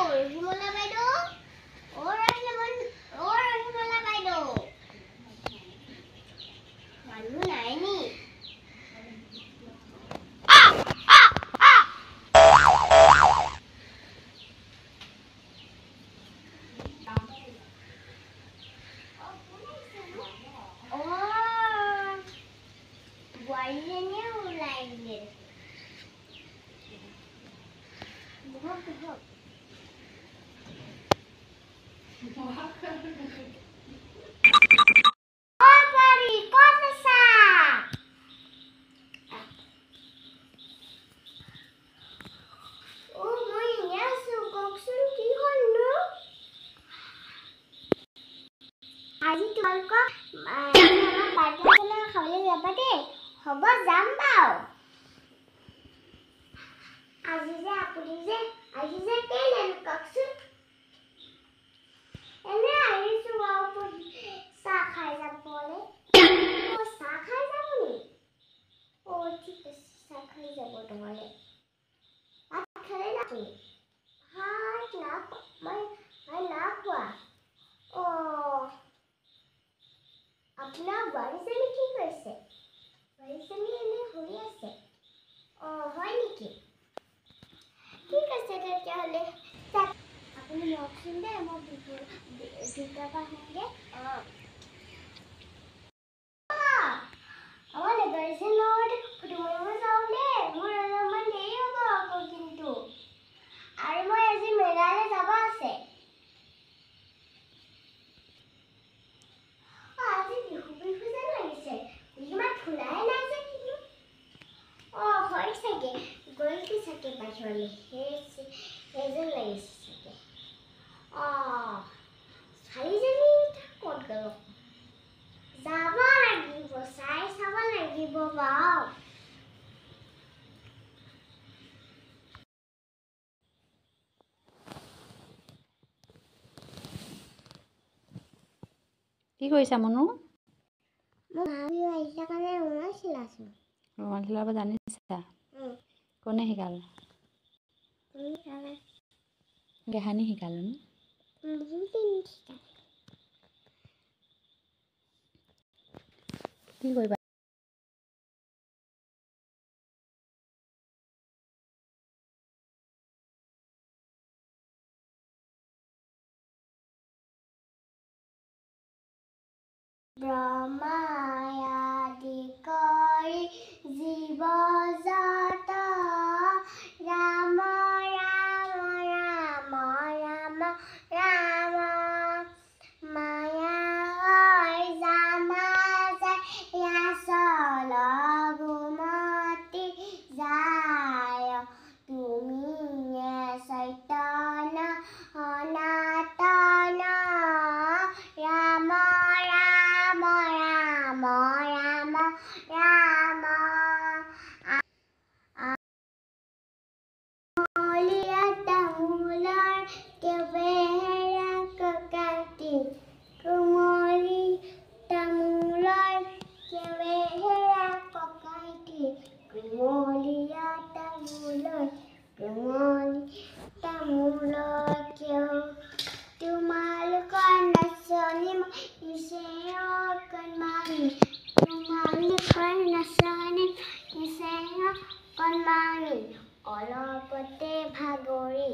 ৰহিমলা বাইদেউ ৰহিমলা বাইদেউ মানুহ নাই নি বোৱাৰীজনীয়ে ওলাই দিলে আজি তোমালোকৰ পাৰ্টি খাবলৈ যাবা দেই হ'ব যাম বাৰু আজি যে কেলে কওকচোন এনে আহিছো আৰু চাহ খাই যাবলৈ চাহ খাই যাব নি ঠিক আছে চাহ খাই যাব নহ'লে ভাত খালে না আপুনি ভাত মই না খোৱা আপোনাৰ বোৱাৰীজনী কি কৰিছে বোৱাৰীজনী এনে শুই আছে হয় নেকি ঠিক আছে তেতিয়াহ'লে আপুনি লওকচোন দেই মই ভিতৰৰ পৰা আহোঁগৈ আমাৰ গাৰ্জেনৰ লগত ফটো মাৰিব যাওঁ দেই মোৰ অলপমান দেৰি হ'ব আকৌ কিন্তু আৰু মই আজি মেলালৈ যাব আছে আজি বিহু যেন লাগিছে ইমান ফুলাই নাই যে কিন্তু হয় চাগে গ'লগৈ চাগে বাহিৰলৈ সেইজন লাগিছে চাগে ছোৱালীজনী ক'ত গ'ল যাব লাগিব চাই চাব লাগিব বাৰু কি কৰিছা মনু মই ভাবি আহিছা কাৰণে ৰুমাল চিলাইছোঁ ৰুমাল চিলাব জানিছা কোনে শিকালে গেহানি শিকালে ন কি কৰিবা ব্ৰহ্মায়াদি কৰি জীৱ জাত ৰাম ৰাম ৰাম ৰাম ৰাম মায়া জানা যায় আচল গুমতি যায় তুমি চৈতন্য সনাতন ৰাম ৰাম ৰাম ৰাম ৰাম তামোলৰ কেবেৰা কাটি কোমলি তামোলৰ কেবেৰা কাটি কোমলীয়া তামোলৰ কেও তোমালোকৰ নাচনী নিচে অকণমানি তোমালোকৰ নাচনী নিচে অকণমানি অলপতে ভাগৰি